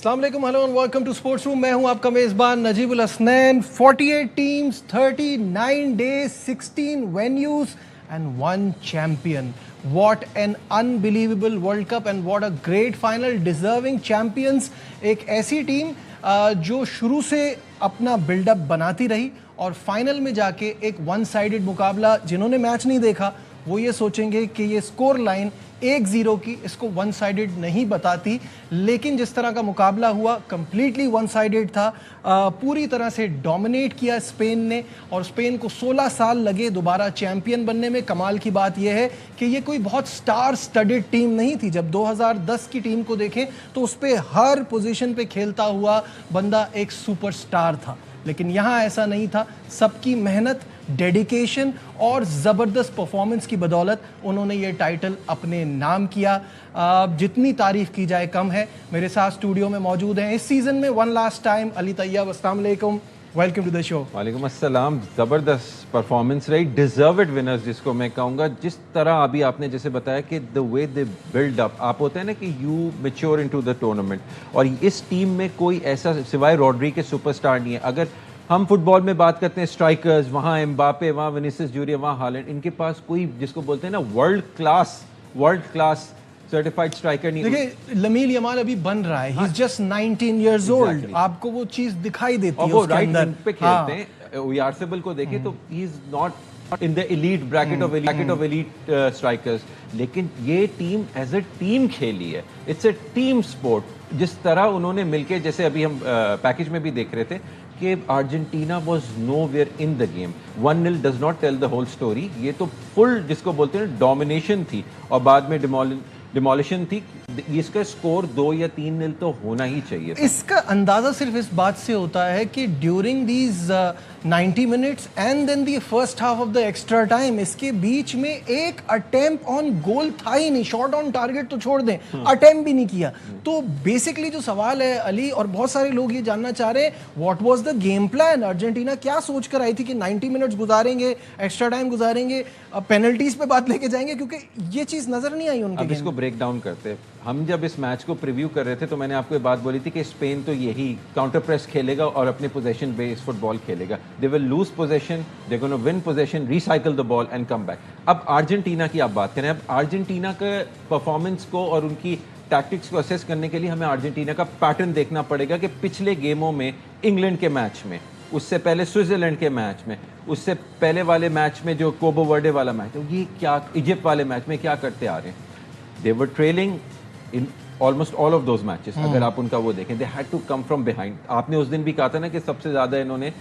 अस्सलाम वालेकुम, hello and welcome to sports room. मैं हूं आपका मेज़बान Najibul Hasnain. 48 teams, 39 days, 16 venues and 1 champion. What an unbelievable World Cup and what a great final, deserving champions। एक ऐसी टीम जो शुरू से अपना बिल्डअप बनाती रही और फाइनल में जाके एक वन साइडेड मुकाबला, जिन्होंने मैच नहीं देखा वो ये सोचेंगे कि ये स्कोर लाइन 1-0 की इसको वन साइडेड नहीं बताती, लेकिन जिस तरह का मुकाबला हुआ कंप्लीटली वन साइडेड था। पूरी तरह से डोमिनेट किया स्पेन ने और स्पेन को 16 साल लगे दोबारा चैंपियन बनने में। कमाल की बात यह है कि ये कोई बहुत स्टार स्टडेड टीम नहीं थी। जब 2010 की टीम को देखें तो उस पर हर पोजीशन पे खेलता हुआ बंदा एक सुपरस्टार था, लेकिन यहाँ ऐसा नहीं था। सबकी मेहनत, डेडिकेशन और ज़बरदस्त परफॉर्मेंस की बदौलत उन्होंने ये टाइटल अपने नाम किया। जितनी तारीफ़ की जाए कम है। मेरे साथ स्टूडियो में मौजूद हैं इस सीज़न में one last time Ali Tayyab. अस्सलाम वालेकुम, वेलकम टू द शो। वालेकुम अस्सलाम। ज़बरदस्त परफॉर्मेंस रही, डिजर्व्ड विनर्स जिसको मैं कहूँगा। जिस तरह अभी आपने जैसे बताया कि the way they build up, आप होते हैं ना कि you mature into the tournament, और इस टीम में कोई ऐसा सिवाय रॉड्री के सुपरस्टार नहीं है। अगर हम फुटबॉल में बात करते हैं स्ट्राइकर्स, वहाँ एम्बापे, वहाँ विनीसियस जूनियर, वहाँ हालैंड, इनके पास कोई जिसको बोलते हैं ना वर्ल्ड क्लास सर्टिफाइड स्ट्राइकर नहीं। देखिए लमील यमाल अभी बन रहा है, he is just 19 years old. आपको वो चीज दिखाई देती है उसके अंदर। राइट पे खेलते हैं। ओयारसेबल को देखें तो he is not in the elite bracket of elite strikers, लेकिन ये टीम एज अ टीम खेली है। It's a team sport. जिस तरह उन्होंने मिलके, जैसे अभी हम पैकेज में भी देख रहे थे कि Argentina was nowhere in the game. 1-0 does not tell the whole story. ये तो फुल जिसको बोलते हैं डोमिनेशन थी और बाद में डिमोलिशन थी। इसका स्कोर 2 या 3-0 तो होना ही चाहिए था। इसका अंदाजा सिर्फ इस बात से होता है कि during these 90 minutes and then the first half of the extra time, इसके बीच में एक अटेम्प्ट ऑन गोल था ही नहीं। शॉट ऑन टारगेट तो छोड़ दें, अटेम्प्ट भी नहीं किया। तो बेसिकली जो सवाल है अली, और बहुत सारे लोग ये जानना चाह रहे हैं, what was the game plan? Argentina क्या सोच कर आई थी कि 90 मिनट्स गुजारेंगे, एक्स्ट्रा टाइम गुजारेंगे, पेनल्टीज पे बात लेके जाएंगे, क्योंकि ये चीज नजर नहीं आई उनके। अब इसको ब्रेक डाउन करते हैं। हम जब इस मैच को प्रीव्यू कर रहे थे तो मैंने आपको ये बात बोली थी कि स्पेन तो यही काउंटर प्रेस खेलेगा और अपने पोजीशन बेस्ड फुटबॉल खेलेगा। They will lose position, they gonna win position, recycle the ball and come back. अब अर्जेंटीना की आप बात करें, अब अर्जेंटीना के परफॉर्मेंस को और उनकी टैक्टिक्स को असेस करने के लिए हमें अर्जेंटीना का पैटर्न देखना पड़ेगा कि पिछले गेमों में, इंग्लैंड के मैच में, उससे पहले स्विट्जरलैंड के मैच में, उससे पहले वाले मैच में जो कोबो वर्डे वाला मैच है, ये क्या, इजिप्ट वाले मैच में क्या करते आ रहे हैं। They were trailing in almost all of those matches. अगर आप उनका वो देखें, they had to come from behind. आपने उस दिन भी कहा था ना कि सबसे ज्यादा इन्होंने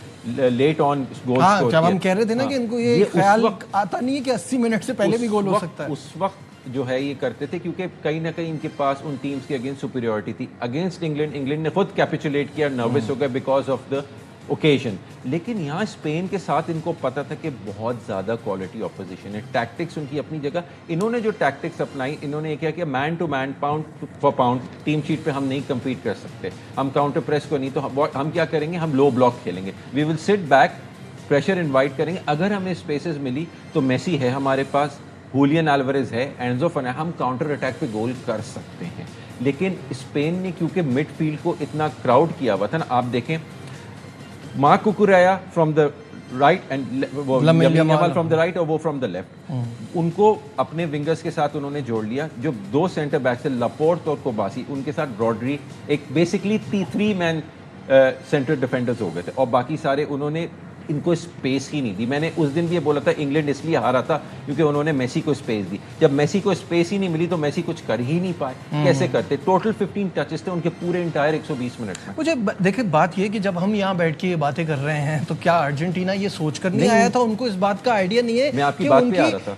लेट ऑन गोल स्कोर किया। जब हम कह रहे थे ना कि इनको ये ख्याल आता नहीं है कि 80 मिनट से पहले भी गोल हो सकता है। उस वक्त जो है ये करते थे क्योंकि कहीं ना कहीं इनके पास उन टीम्स की अगेंस्ट सुपीरियरिटी थी। अगेंस्ट इंग्लैंड ने खुद कैपिचुलेट किया, नर्वस हो गया बिकॉज ऑफ द ओकेजन। लेकिन यहाँ स्पेन के साथ इनको पता था कि बहुत ज़्यादा क्वालिटी ऑपोजिशन है। टैक्टिक्स उनकी अपनी जगह। इन्होंने जो टैक्टिक्स अपनाई, इन्होंने क्या किया, man to man, pound for pound, team sheet पे हम नहीं कम्पीट कर सकते। हम काउंटर प्रेस को नहीं, तो हम क्या करेंगे, हम लो ब्लॉक खेलेंगे। We will sit back, pressure invite करेंगे। अगर हमें स्पेसेस मिली तो मेसी है हमारे पास, हुलियन अल्वारेज है, एंजो फर्नांडिस, हम काउंटर अटैक पे गोल कर सकते हैं। लेकिन स्पेन ने क्योंकि मिडफील्ड को इतना क्राउड किया हुआ था ना, आप देखें Marc Cucurella from the right and Lamine Yamal from the right और वो फ्रॉम द लेफ्ट, उनको अपने विंगर्स के साथ उन्होंने जोड़ लिया। जो 2 सेंटर बैक थे, लापोर्ट और कोबासी, उनके साथ रॉड्री, एक बेसिकली 3 मैन सेंटर डिफेंडर्स हो गए थे, और बाकी सारे उन्होंने इनको स्पेस ही नहीं दी। मैंने उस दिन भी ये बोला था इंग्लैंड इसलिए हारा था क्योंकि उन्होंने मेसी को स्पेस दी। जब मेसी को स्पेस ही नहीं मिली तो मेसी कुछ कर ही नहीं पाए। कैसे करते? टोटल 15 टचेस थे उनके पूरे इंटायर 120 मिनट में। मुझे देखिए बात ये कि जब हम यहाँ बैठ के ये बातें कर रहे हैं तो क्या अर्जेंटीना ये सोच कर नहीं आया था? उनको इस बात का आइडिया नहीं है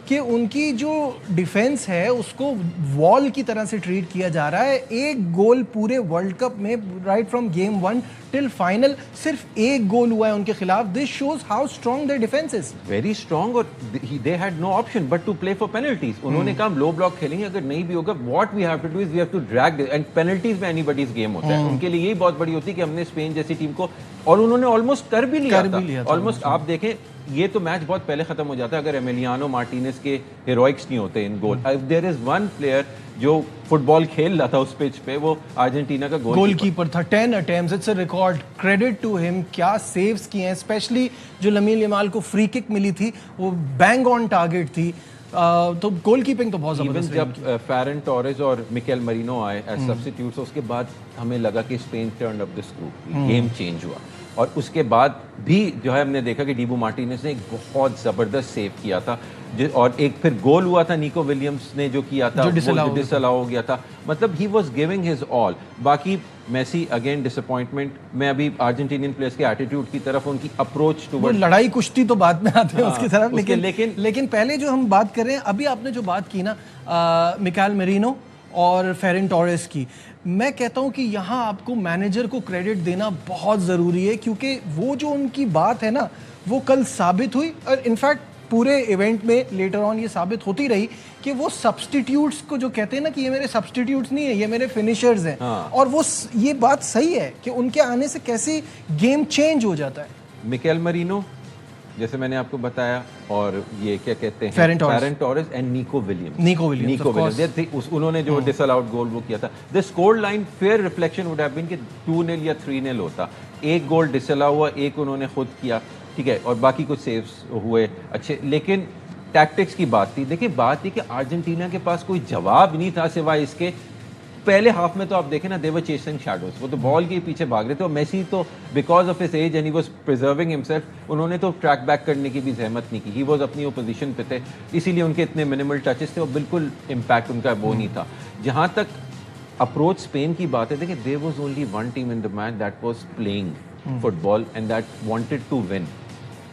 कि उनकी जो डिफेंस है उसको वॉल की तरह से ट्रीट किया जा रहा है। एक गोल पूरे वर्ल्ड कप में, right from game 1 till final, सिर्फ एक गोल हुआ है उनके खिलाफ। This shows how strong their defence is. Very strong, और they had no option but to play for penalties. उन्होंने कहा लो ब्लॉक खेलेंगे, अगर नहीं भी होगा what we have to do is we have to drag, and penalties में anybody's game होता है। उनके लिए यही बहुत बड़ी होती है कि हमने स्पेन जैसी टीम को, और उन्होंने ऑलमोस्ट कर भी लिया था। ऑलमोस्ट आप देखें ये तो मैच बहुत पहले खत्म हो जाता अगर एमिलियानो मार्टिनेज के हीरोइक्स नहीं होते इन गोल। देयर इज वन प्लेयर जो फुटबॉल खेल रहा था उस पिच पे, वो अर्जेंटीना का गोलकीपर था। 10 attempts, it's a record, credit to him. क्या सेव्स किए हैं, स्पेशली जो लमीन यमाल को फ्री किक मिली थी वो बैंग ऑन टारगेट थी। तो गोलकीपिंग तो बहुत जबरदस्त। जब फेरन टोरेस और मिकेल मरीनो आए एज सब्स्टिट्यूट्स, उसके बाद हमें लगा कि Spain turn up the screw, game change हुआ। और उसके बाद भी जो है हमने देखा कि डीबो मार्टिनेज ने एक बहुत ज़बरदस्त सेव किया था, और एक फिर गोल हुआ था निको विलियम्स ने जो किया था, जो डिसअलाउ हो गया था। मतलब he was giving his all. बाकी मेसी अगेन डिसअपॉइंटमेंट। मैं अभी अर्जेंटीनियन प्लेयर्स के एटीट्यूड की तरफ, उनकी अप्रोच टुवर्ड लड़ाई कुश्ती तो बाद में आते हैं उसकी तरफ, लेकिन पहले जो हम बात कर रहे हैं, अभी आपने जो बात की ना मिकेल मेरिनो और फेरन टोरेस की, मैं कहता हूं कि यहाँ आपको मैनेजर को क्रेडिट देना बहुत ज़रूरी है, क्योंकि वो जो उनकी बात है ना वो कल साबित हुई। और इनफैक्ट पूरे इवेंट में लेटर ऑन ये साबित होती रही कि वो सब्स्टिट्यूट्स को जो कहते हैं ना कि ये मेरे सब्स्टिट्यूट्स नहीं है, ये मेरे फिनिशर्स हैं। और वो ये बात सही है कि उनके आने से कैसे गेम चेंज हो जाता है। मिकेल मरीनो जैसे मैंने आपको बताया, और ये क्या कहते हैं Ferran Torres and Nico Williams, उन्होंने जो डिसअलाउड गोल वो किया था। The score line fair reflection would have been कि 2-0 या 3-0 होता। एक गोल डिसअलाउ हुआ, एक उन्होंने खुद किया, ठीक है, और बाकी कुछ सेव्स हुए अच्छे। लेकिन टैक्टिक्स की बात थी। देखिए बात थी कि अर्जेंटीना के पास कोई जवाब नहीं था सिवाय इसके। पहले हाफ में तो आप देखें ना, दे वर चेसिंग शैडोज, वो तो बॉल के पीछे भाग रहे थे। और मेसी तो because of his age and he was preserving himself, उन्होंने तो ट्रैक बैक करने की भी जहमत नहीं की। ही वाज अपनी वो पोजीशन पे थे, इसीलिए उनके इतने मिनिमल टचेस थे और बिल्कुल इम्पैक्ट उनका वो नहीं था। जहां तक अप्रोच स्पेन की बात है, देखिए there was only one team in the match that was playing football and that wanted to win.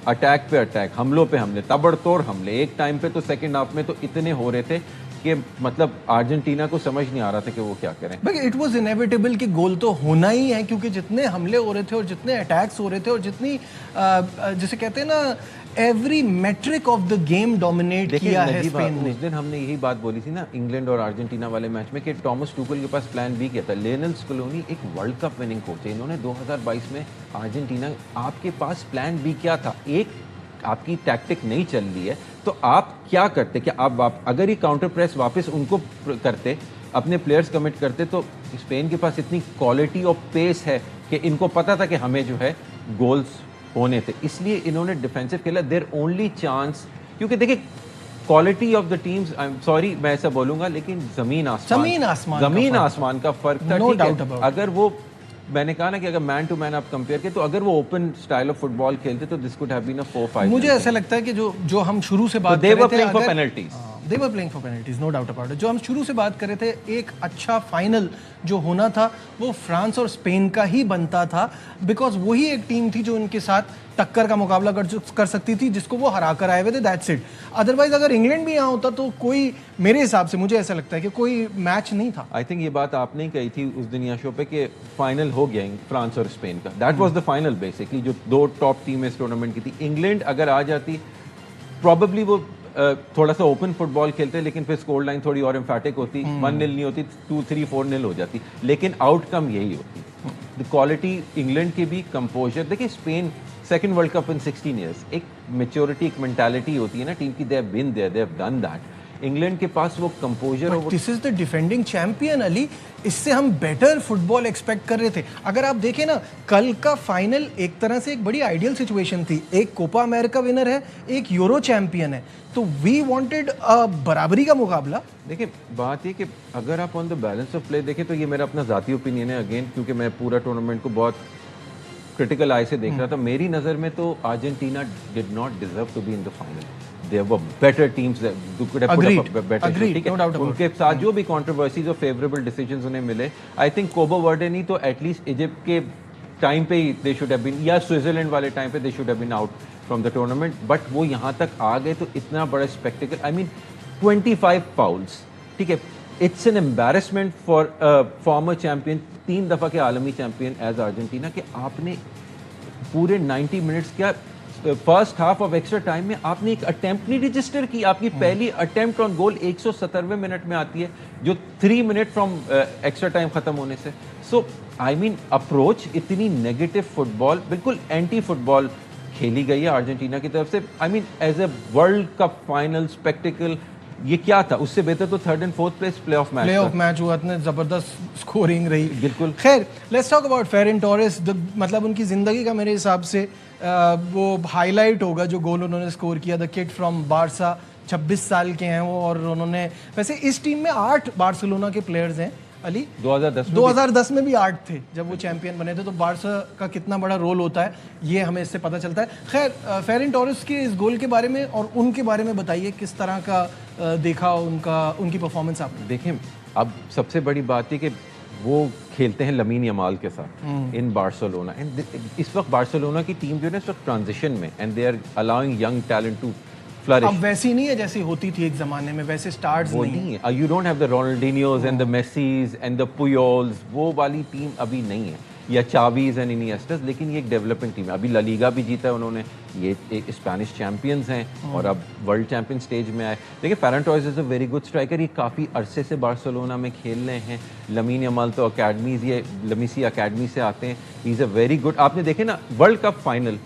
Attack पे अटैक, हमलों पे हमले, ताबड़तोड़ हमले। एक टाइम पे तो सेकंड हाफ में तो इतने हो रहे थे कि मतलब अर्जेंटीना को समझ नहीं आ रहा था कि वो क्या करें। बट इट वाज इनएविटेबल कि गोल तो होना ही है, क्योंकि जितने हमले हो रहे थे और जितने अटैक्स हो रहे थे और जितनी जिसे कहते हैं ना every metric of the game dominate किया है स्पेन ने। उस दिन हमने यही बात बोली थी ना इंग्लैंड और अर्जेंटीना वाले मैच में कि टॉमस टूकल के पास प्लान बी क्या था। लियोनेल स्कलोनी एक वर्ल्ड कप विनिंग कोच है, इन्होंने 2022 में अर्जेंटीना, आपके पास प्लान बी क्या था? एक आपकी टैक्टिक नहीं चल रही है तो आप क्या करते? कि आप अगर ये काउंटर प्रेस वापस उनको करते, अपने प्लेयर्स कमिट करते, तो स्पेन के पास इतनी क्वालिटी और पेस है कि इनको पता था कि हमें जो है गोल्स होने थे, इसलिए इन्होंने डिफेंसिव खेला। देयर ओनली चांस, क्योंकि देखिए quality of the teams, I am sorry मैं ऐसा बोलूंगा, लेकिन जमीन आसमान का फर्क था। ठीक है, अगर वो, मैंने कहा ना कि अगर मैन टू मैन आप कंपेयर करें, तो अगर वो ओपन स्टाइल ऑफ फुटबॉल खेलते तो this could have been a 4-5। मुझे ऐसा लगता है कि जो हम शुरू से बात कर रहे थे, they were playing for penalties, no doubt about it। जो हम शुरू से बात कर रहे थे, एक अच्छा फाइनल जो होना था वो फ्रांस और स्पेन का ही बनता था, बिकॉज वही एक टीम थी जो उनके साथ टक्कर का मुकाबला कर सकती थी, जिसको वो हरा कर आए हुए थे, दैट्स इट। अदरवाइज अगर इंग्लैंड भी यहाँ होता तो कोई, मेरे हिसाब से मुझे ऐसा लगता है कि कोई मैच नहीं था। आई थिंक ये बात आपने ही कही थी उस दिन यहाँ शो पे कि फाइनल हो गया फ्रांस और स्पेन का। That was the final basically, जो दो टॉप टीम इस टूर्नामेंट की थी। इंग्लैंड अगर आ जाती, प्रॉबेबली वो थोड़ा सा ओपन फुटबॉल खेलते, लेकिन फिर स्कोर लाइन थोड़ी और एम्फैटिक होती, 1-0 नहीं होती, 2-3, 4-0 हो जाती, लेकिन आउटकम यही होती। द क्वालिटी इंग्लैंड की भी, कंपोजर, देखिए Spain second world cup in 16 years, एक मेच्योरिटी, एक मेंटालिटी होती है ना टीम की, they have been there, they have done that. England के पास वो कंपोजर, और this is the defending champion Ali, इससे हम बेटर फुटबॉल एक्सपेक्ट कर रहे थे। अगर आप देखें ना, कल का फाइनल एक तरह से एक बड़ी आइडियल सिचुएशन थी। एक कोपा अमेरिका विनर है, एक यूरो चैंपियन है, तो वी वांटेड बराबरी का मुकाबला। देखिए बात ये कि अगर आप on the balance of play देखें, तो ये मेरा अपना जाती ओपिनियन है अगेन, क्योंकि मैं पूरा टूर्नामेंट को बहुत क्रिटिकल आई से देख रहा था। मेरी नज़र में तो Argentina did not deserve to be in the final. There were better teams that could have put up a better show, ठीक है? उनके साथ जो भी controversies और favorable decisions उन्हें मिले, I think कोबो वर्डे नहीं तो एटलीस्ट इजिप्ट के टाइम पे ही they should have been, या स्विट्जरलैंड वाले टाइम पे they should have been out from the tournament, but वो यहाँ तक आ गए तो इतना बड़ा spectacle, I mean 25 fouls, ठीक है? It's an embarrassment for a former champion, 3 दफ़ा के आलमी चैंपियन एज अर्जेंटीना, कि आपने पूरे 90 मिनट्स क्या first half of extra time में आपने एक अटेम्प्ट नहीं रजिस्टर की। आपकी पहली अटेम्प्ट ऑन गोल 170वें मिनट में आती है, जो 3 मिनट फ्रॉम एक्स्ट्रा टाइम खत्म होने से। सो आई मीन अप्रोच इतनी नेगेटिव फुटबॉल, बिल्कुल एंटी फुटबॉल खेली गई है अर्जेंटीना की तरफ से। I mean as a world cup final spectacle ये क्या था, उससे बेहतर तो third and fourth place playoff match हुआ, इतने जबरदस्त स्कोरिंग रही। बिल्कुल। खैर, let's talk about Ferran Torres. मतलब उनकी जिंदगी का मेरे हिसाब से वो हाईलाइट होगा जो गोल उन्होंने स्कोर किया। द किड फ्रॉम बारसा, 26 साल के हैं वो, और उन्होंने वैसे इस टीम में 8 बार्सिलोना के प्लेयर्स हैं अली। 2010 में भी 8 थे जब वो चैंपियन बने थे, तो बारसा का कितना बड़ा रोल होता है ये हमें इससे पता चलता है। खैर, फेरन टोरेस के इस गोल के बारे में और उनके बारे में बताइए, किस तरह का देखा उनकी परफॉर्मेंस आपने? देखें, अब सबसे बड़ी बात है कि वो खेलते हैं लमीन यमाल के साथ इन बार्सिलोना, एंड इस वक्त बार्सिलोना की टीम जो है इस वक्त ट्रांजिशन में, and they are allowing young talent to flourish. अब वैसी नहीं है जैसी होती थी एक जमाने में, वैसे स्टार्स नहीं है। You don't have the Ronaldinhos and the Messis and the Puyols, वो वाली टीम अभी नहीं है, या चावीज एंड इनिएस्टास, लेकिन ये एक डेवलपिंग टीम है। अभी ला लीगा भी जीता है उन्होंने, ये एक स्पेनिश चैंपियंस हैं और अब वर्ल्ड चैंपियन स्टेज में आए। देखिए, Ferran Torres is a very good striker, ये काफ़ी अरसे से बार्सिलोना में खेल रहे हैं। लमीन यमाल तो अकेडमीज, ये लमीसी अकेडमी से आते हैं। He is a very good. आपने देखे ना वर्ल्ड कप फाइनल,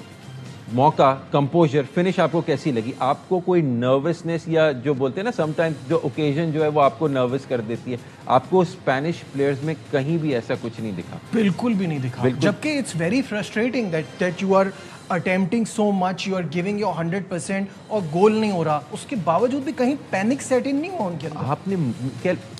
मौका, कंपोजर, फिनिश आपको कैसी लगी? आपको कोई नर्वसनेस या जो बोलते हैं ना समटाइम्स जो ओकेजन जो है वो आपको नर्वस कर देती है, आपको स्पेनिश प्लेयर्स में कहीं भी ऐसा कुछ नहीं दिखा? बिल्कुल भी नहीं दिखा। जबकि it's very frustrating that you are attempting so much, you are giving your 100% और गोल नहीं हो रहा, उसके बावजूद भी कहीं पैनिक सेट इन नहीं हुआ उनके अंदर। आपने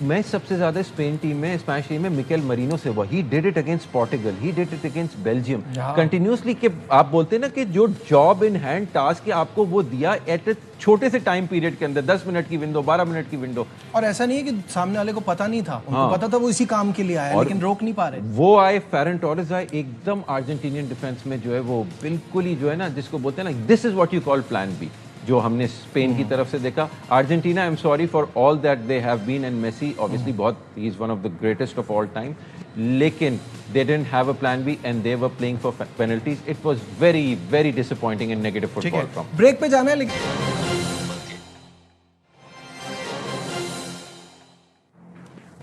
मैं सबसे ज्यादा स्पेन टीम में, स्पेनिश टीम में मिकेल मरीनो से हुआ। He did it against Portugal, he did it against Belgium continuously. कि आप बोलते हैं ना कि जो जॉब इन हैंड टास्क है आपको वो दिया एट ए छोटे से टाइम पीरियड के अंदर, 10 मिनट की विंडो, 12 मिनट की विंडो। और ऐसा नहीं है कि सामने वाले को पता नहीं था, उनको पता था वो इसी काम के लिए आया, लेकिन रोक नहीं पा रहे। वो आए, फेरन टोरेस आए, एकदम अर्जेंटीनियन डिफेंस में जो है वो बिल्कुल ही जो है ना, जिसको बोलते हैं ना, this is what you call plan B, जो हमने स्पेन की तरफ से देखा। Argentina, I am sorry for all that they have been, and Messi obviously बहुत, ही is one of the greatest of all time, लेकिन they didn't have a plan B and they were playing for penalties. It was very, very disappointing and negative football from. Break पे जाना है, लेकिन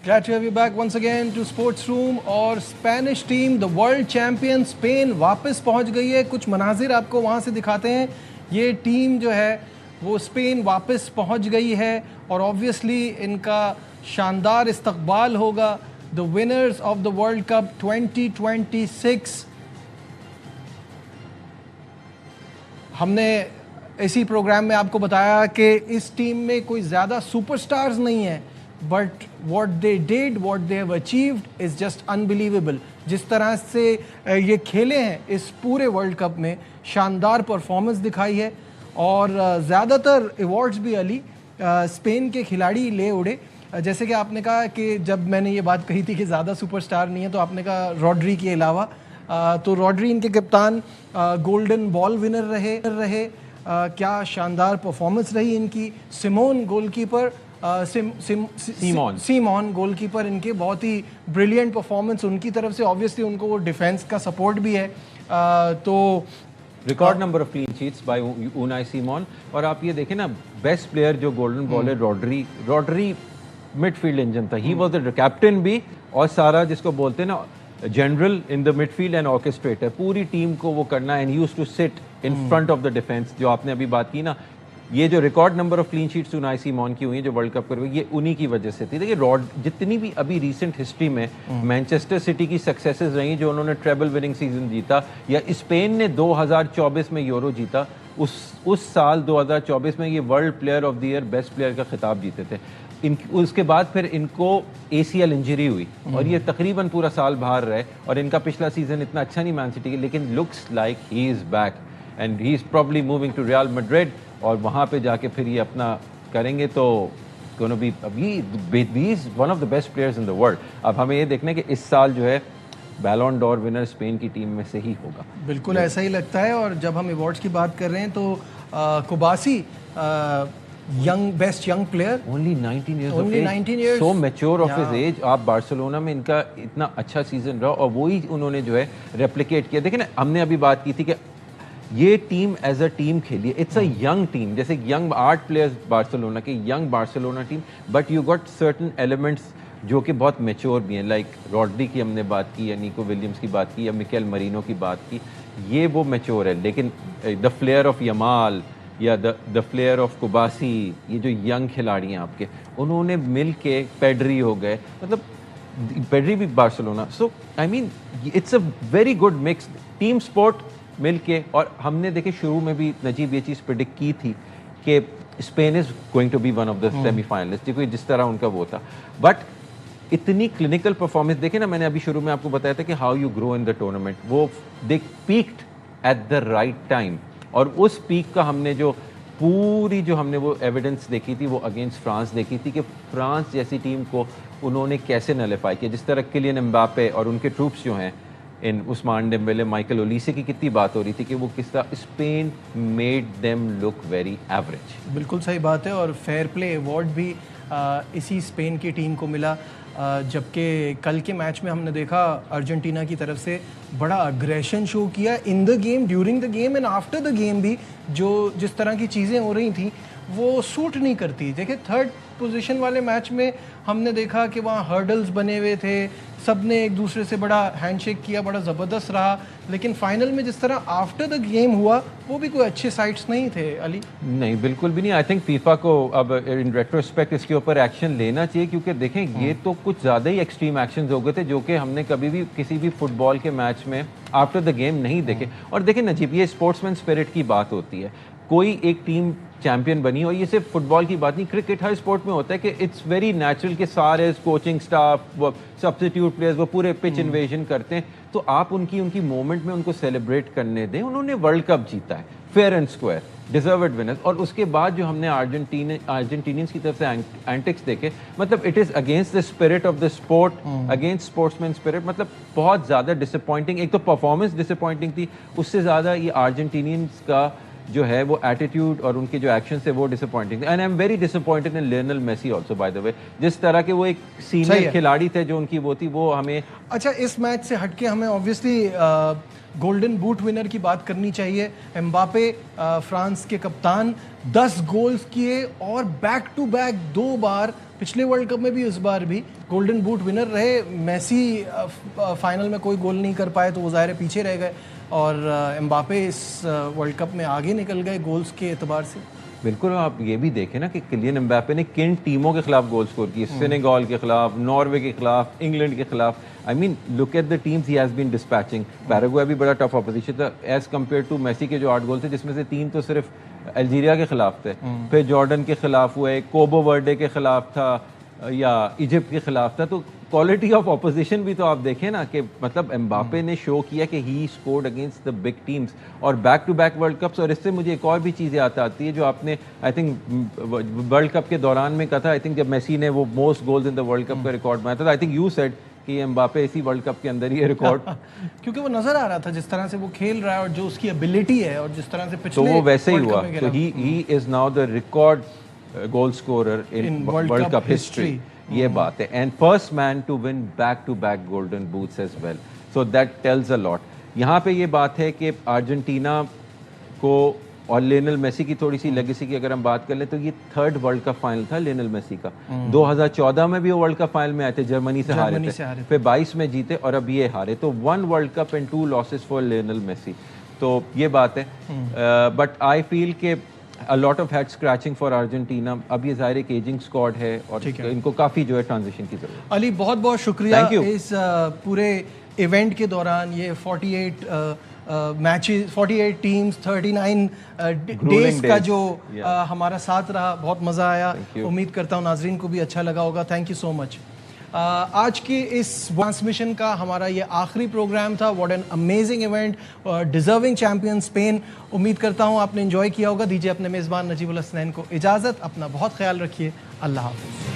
glad to have you back once again to Sports Room। और Spanish team, the world champion Spain, वापस पहुंच गई है। कुछ मनाजिर आपको वहां से दिखाते हैं। ये टीम जो है वो स्पेन वापस पहुंच गई है और ऑब्वियसली इनका शानदार इस्तकबाल होगा। The winners of the world cup 2026। हमने इसी प्रोग्राम में आपको बताया कि इस टीम में कोई ज़्यादा सुपरस्टार्स नहीं है, but what they did, what they have achieved is just unbelievable. जिस तरह से ये खेले हैं इस पूरे वर्ल्ड कप में, शानदार परफॉर्मेंस दिखाई है और ज़्यादातर अवार्ड्स भी अली स्पेन के खिलाड़ी ले उड़े। जैसे कि आपने कहा कि जब मैंने ये बात कही थी कि ज़्यादा सुपरस्टार नहीं है, तो आपने कहा रॉड्री के अलावा, तो रॉड्री इनके कप्तान, गोल्डन बॉल विनर रहे। क्या शानदार परफॉर्मेंस रही इनकी। सिमोन गोलकीपर, सीमोन गोलकीपर इनके, बहुत ही ब्रिलियंट परफॉर्मेंस उनकी तरफ से। ऑब्वियसली उनको वो डिफेंस का सपोर्ट भी है। तो record number of clean sheets by Unai Simon. और आप ये देखें ना, बेस्ट प्लेयर जो गोल्डन बॉल है रॉड्री मिडफील्ड इंजन था। ही वाज द कैप्टन भी, और सारा जिसको बोलते हैं ना general in the midfield and orchestrator, पूरी टीम को वो करना, and used to sit in front of the defence. जो आपने अभी बात की ना, ये जो record number of clean sheets Unai Simon की हुई है जो वर्ल्ड कप करवाई, ये उन्हीं की वजह से थी। देखिए, जितनी भी अभी रिसेंट हिस्ट्री में मैनचेस्टर सिटी की सक्सेसेस रही, जो उन्होंने ट्रेबल विनिंग सीजन जीता, या स्पेन ने 2024 में यूरो जीता, उस साल 2024 में ये world player of the year, best player का खिताब जीते थे। उसके बाद फिर इनको ACL इंजरी हुई और ये तकरीबन पूरा साल बाहर रहे, और इनका पिछला सीजन इतना अच्छा नहीं मैन सिटी के, लेकिन looks like he is back and he is probably moving to Real Madrid, और वहाँ पे जाके फिर ये अपना करेंगे। तो अभी is one of the best players in the world. अब हमें ये देखना है कि इस साल जो है बैलोन डोर विनर स्पेन की टीम में से ही होगा। बिल्कुल ऐसा ही लगता है। और जब हम अवार्ड्स की बात कर रहे हैं तो Cubarsi, best young player, only 19 years, so mature of his age। आप बार्सिलोना में इनका इतना अच्छा सीजन रहा और वही उन्होंने जो है रेप्लिकेट किया। देखिए ना, हमने अभी बात की थी कि ये टीम एज अ टीम खेली, इट्स अ यंग टीम, जैसे यंग 8 प्लेयर्स बार्सिलोना के, young Barcelona team, but you got certain elements जो कि बहुत मेच्योर भी हैं। लाइक रॉड्री की हमने बात की, या निको विलियम्स की बात की, या मिकेल मरीनो की बात की। ये वो मैच्योर है, लेकिन द फ्लेयर ऑफ यमाल या द फ्लेयर ऑफ कुबासी, ये जो यंग खिलाड़ी हैं आपके, उन्होंने मिल के पेड्री हो गए, मतलब पेड्री भी Barcelona. So I mean it's a very good mix team sport मिल के। और हमने देखे शुरू में भी नजीब ये चीज़ प्रिडिक्ट की थी कि Spain is going to be one of the semifinalist, देखो जिस तरह उनका वो था। बट इतनी क्लिनिकल परफॉर्मेंस देखे ना, मैंने अभी शुरू में आपको बताया था कि how you grow in the tournament, वो they peaked at the right time. और उस पीक का हमने जो पूरी जो हमने वो एविडेंस देखी थी वो अगेंस्ट फ्रांस देखी थी कि फ्रांस जैसी टीम को उन्होंने कैसे नलिफाई किया। जिस तरह किलियन एम्बापे और उनके ट्रूप्स जो हैं, इन उस्मान डेम्बेले, माइकल ओलीसे की कितनी बात हो रही थी कि वो किस तरह Spain made them look very average. बिल्कुल सही बात है। और फेयर प्ले अवार्ड भी इसी स्पेन की टीम को मिला, जबकि कल के मैच में हमने देखा अर्जेंटीना की तरफ से बड़ा अग्रेशन शो किया इन the game, during the game and after the game भी। जो जिस तरह की चीज़ें हो रही थी वो सूट नहीं करती। देखिए थर्ड पोजीशन वाले मैच में हमने देखा कि वहाँ हर्डल्स बने हुए थे, सब ने एक दूसरे से बड़ा हैंडशेक किया, बड़ा ज़बरदस्त रहा। लेकिन फाइनल में जिस तरह आफ्टर द गेम हुआ वो भी कोई अच्छे साइट्स नहीं थे अली। नहीं, बिल्कुल भी नहीं। आई थिंक फीफा को अब इन रेट्रोस्पेक्ट इसके ऊपर एक्शन लेना चाहिए, क्योंकि देखें ये तो कुछ ज़्यादा ही एक्सट्रीम एक्शंस हो गए थे जो कि हमने कभी भी किसी भी फुटबॉल के मैच में आफ्टर द गेम नहीं देखे। और देखें नजीब, ये स्पोर्ट्समैन स्पिरिट की बात होती है। कोई एक टीम चैंपियन बनी और ये सिर्फ फुटबॉल की बात नहीं, क्रिकेट हर स्पोर्ट में होता है कि इट्स वेरी नेचुरल कि सारे कोचिंग स्टाफ, सब्स्टिट्यूट प्लेयर्स वो पूरे पिच इन्वेजन करते हैं, तो आप उनकी मोमेंट में उनको सेलिब्रेट करने दें। उन्होंने वर्ल्ड कप जीता है fair and square, deserved winners. और उसके बाद जो हमने अर्जेंटीनियंस की तरफ से एंटिक्स देखे, मतलब it is against the spirit of the sport, against sportsman spirit. मतलब बहुत ज़्यादा डिसअपॉइंटिंग, एक तो परफॉर्मेंस डिसअपॉइंटिंग थी, उससे ज़्यादा ये अर्जेंटीनियंस का जो है वो एटीट्यूड और उनके जो एक्शन थे वो डिसअपॉइंटिंग थे। And I am very disappointed in Lionel Messi also, by the way. जिस तरह के वो एक सीनियर खिलाड़ी थे जो उनकी वो थी, वो हमें अच्छा इस मैच से हटके हमें ऑब्वियसली गोल्डन बूट विनर की बात करनी चाहिए। एम्बापे फ्रांस के कप्तान 10 गोल्स किए और बैक टू बैक 2 बार, पिछले वर्ल्ड कप में भी इस बार भी गोल्डन बूट विनर रहे। मेसी फाइनल में कोई गोल नहीं कर पाए तो वो ज़ाहिर है पीछे रह गए, और एम्बापे इस वर्ल्ड कप में आगे निकल गए गोल्स के एतबार से। बिल्कुल। आप ये भी देखें ना कि किलियन एम्बापे ने किन टीमों के खिलाफ गोल स्कोर किए, सेनेगल के खिलाफ, नॉर्वे के खिलाफ, इंग्लैंड के खिलाफ। I mean look at the teams he has been dispatching. Paraguay भी बड़ा टफ ऑपोजिशन था एज कम्पेयर टू मेसी के जो 8 गोल थे, जिसमें से 3 तो सिर्फ अल्जीरिया के खिलाफ थे, फिर जॉर्डन के खिलाफ हुए, कोबो वर्डे के खिलाफ था या इजिप्ट के खिलाफ था। तो क्वालिटी ऑफ ऑपोजिशन भी तो आप देखें ना कि मतलब एम्बापे ने शो किया कि he scored against the big teams और back to back world cups. और इससे मुझे एक और भी चीज़ याद आती है जो आपने आई थिंक वर्ल्ड कप के दौरान में कहा था। आई थिंक जब मेसी ने वो most goals in the world cup का रिकॉर्ड बनाया था, आई थिंक यू सेड कि एम्बापे इसी वर्ल्ड कप के अंदर ही रिकॉर्ड क्योंकि वो नजर आ रहा था जिस तरह से वो खेल रहा है और जो उसकी एबिलिटी है और जिस तरह से पिछले तो वो वैसे ही हुआ। तो he is now the record goal scorer in world cup history. ये बात है। And first man to win back to back golden boots as well, so that tells a lot. यहाँ पे ये बात है कि अर्जेंटीना को और लियोनेल मेसी की थोड़ी सी लेगेसी की अगर हम बात कर लें तो ये 3rd वर्ल्ड कप फाइनल था लियोनेल मेसी का। 2014 में भी वो वर्ल्ड कप फाइनल में आए थे, जर्मनी से हारे थे, फिर 22 में जीते और अब ये हारे। तो 1 वर्ल्ड कप and 2 losses for Lionel Messi. तो ये बात है। बट आई फील के a lot of head scratching for Argentina। अब ये ज़ाहिर एक एजिंग स्क्वाड है और इनको काफ़ी जो है ट्रांजिशन की जरूरत है। अली बहुत बहुत शुक्रिया इस पूरे इवेंट के दौरान ये 48 मैचेस, 48 टीम्स, 39 डेज का जो हमारा साथ रहा, बहुत मज़ा आया। उम्मीद करता हूँ नाजरीन को भी अच्छा लगा होगा। Thank you so much. आज के इस ट्रांसमिशन का हमारा ये आखिरी प्रोग्राम था। What an amazing event, deserving champion Spain. उम्मीद करता हूँ आपने एंजॉय किया होगा। दीजिए अपने मेज़बान नजीबुल हसनैन को इजाज़त। अपना बहुत ख्याल रखिए। अल्लाह हाफ़िज़।